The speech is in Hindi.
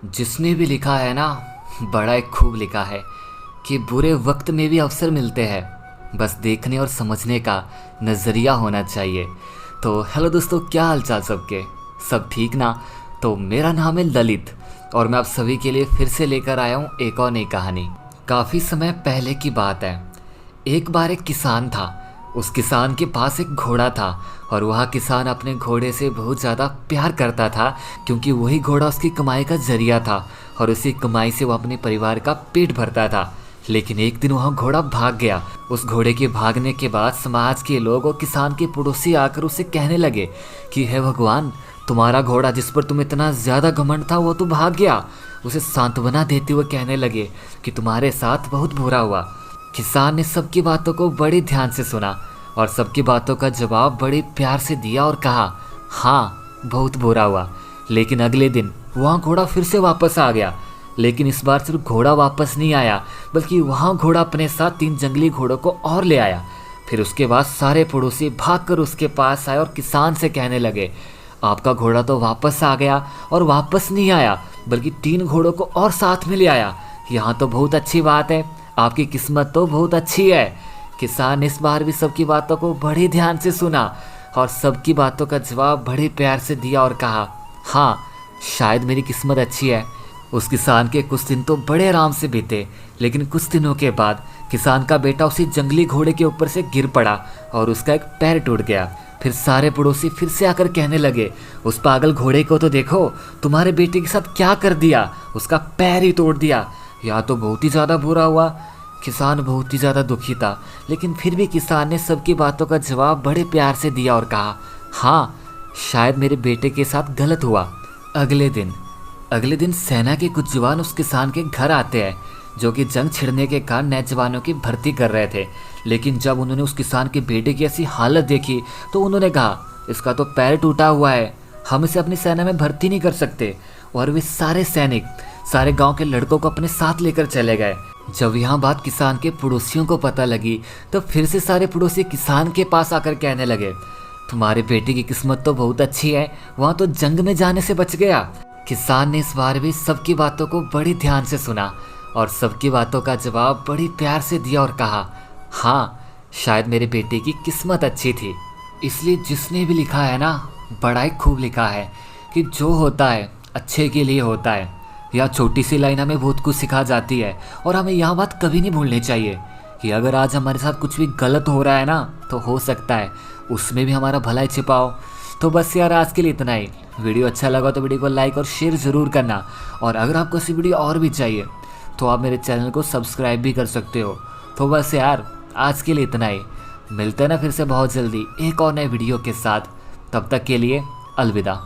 जिसने भी लिखा है ना, बड़ा एक खूब लिखा है कि बुरे वक्त में भी अवसर मिलते हैं, बस देखने और समझने का नज़रिया होना चाहिए। तो हेलो दोस्तों, क्या हालचाल सबके? सब ठीक ना? तो मेरा नाम है ललित और मैं आप सभी के लिए फिर से लेकर आया हूँ एक और नई कहानी। काफ़ी समय पहले की बात है। एक बार एक किसान था। उस किसान के पास एक घोड़ा था और वह किसान अपने घोड़े से बहुत ज़्यादा प्यार करता था, क्योंकि वही घोड़ा उसकी कमाई का जरिया था और उसी कमाई से वह अपने परिवार का पेट भरता था। लेकिन एक दिन वह घोड़ा भाग गया। उस घोड़े के भागने के बाद समाज के लोग और किसान के पड़ोसी आकर उसे कहने लगे कि हे भगवान, तुम्हारा घोड़ा जिस पर तुम इतना ज़्यादा घमंड था वो तो भाग गया। उसे सांत्वना देते हुए कहने लगे कि तुम्हारे साथ बहुत बुरा हुआ। किसान ने सबकी बातों को बड़े ध्यान से सुना और सबकी बातों का जवाब बड़े प्यार से दिया और कहा, हाँ, बहुत बुरा हुआ। लेकिन अगले दिन वहाँ घोड़ा फिर से वापस आ गया। लेकिन इस बार सिर्फ घोड़ा वापस नहीं आया, बल्कि वहाँ घोड़ा अपने साथ 3 जंगली घोड़ों को और ले आया। फिर उसके बाद सारे पड़ोसी भागकर उसके पास आए और किसान से कहने लगे, आपका घोड़ा तो वापस आ गया और वापस नहीं आया, बल्कि 3 घोड़ों को और साथ में ले आया। यहाँ तो बहुत अच्छी बात है, आपकी किस्मत तो बहुत अच्छी है। किसान ने इस बार भी सबकी बातों को बड़े ध्यान से सुना और सबकी बातों का जवाब बड़े प्यार से दिया और कहा, हाँ, शायद मेरी किस्मत अच्छी है। उस किसान के कुछ दिन तो बड़े आराम से बीते, लेकिन कुछ दिनों के बाद किसान का बेटा उसी जंगली घोड़े के ऊपर से गिर पड़ा और उसका एक पैर टूट गया। फिर सारे पड़ोसी फिर से आकर कहने लगे, उस पागल घोड़े को तो देखो, तुम्हारे बेटे के साथ क्या कर दिया, उसका पैर ही तोड़ दिया। यह तो बहुत ही ज़्यादा बुरा हुआ। किसान बहुत ही ज़्यादा दुखी था, लेकिन फिर भी किसान ने सबकी बातों का जवाब बड़े प्यार से दिया और कहा, हाँ, शायद मेरे बेटे के साथ गलत हुआ। अगले दिन सेना के कुछ जवान उस किसान के घर आते हैं, जो कि जंग छिड़ने के कारण नए जवानों की भर्ती कर रहे थे। लेकिन जब उन्होंने उस किसान के बेटे की ऐसी हालत देखी तो उन्होंने कहा, इसका तो पैर टूटा हुआ है, हम इसे अपनी सेना में भर्ती नहीं कर सकते। और वे सारे सैनिक सारे गांव के लड़कों को अपने साथ लेकर चले गए। जब यहाँ बात किसान के पड़ोसियों को पता लगी तो फिर से सारे पड़ोसी किसान के पास आकर कहने लगे, तुम्हारे बेटे की किस्मत तो बहुत अच्छी है, वहाँ तो जंग में जाने से बच गया। किसान ने इस बार भी सबकी बातों को बड़ी ध्यान से सुना और सबकी बातों का जवाब बड़ी प्यार से दिया और कहा, हाँ, शायद मेरे बेटे की किस्मत अच्छी थी। इसलिए जिसने भी लिखा है ना, बड़ा ही खूब लिखा है कि जो होता है अच्छे के लिए होता है। यह छोटी सी लाइन हमें बहुत कुछ सिखा जाती है और हमें यह बात कभी नहीं भूलनी चाहिए कि अगर आज हमारे साथ कुछ भी गलत हो रहा है ना, तो हो सकता है उसमें भी हमारा भलाई छिपा हो। तो बस यार, आज के लिए इतना ही। वीडियो अच्छा लगा तो वीडियो को लाइक और शेयर ज़रूर करना, और अगर आपको ऐसी वीडियो और भी चाहिए तो आप मेरे चैनल को सब्सक्राइब भी कर सकते हो। तो बस यार, आज के लिए इतना ही। मिलते हैं ना फिर से बहुत जल्दी एक और नए वीडियो के साथ। तब तक के लिए अलविदा।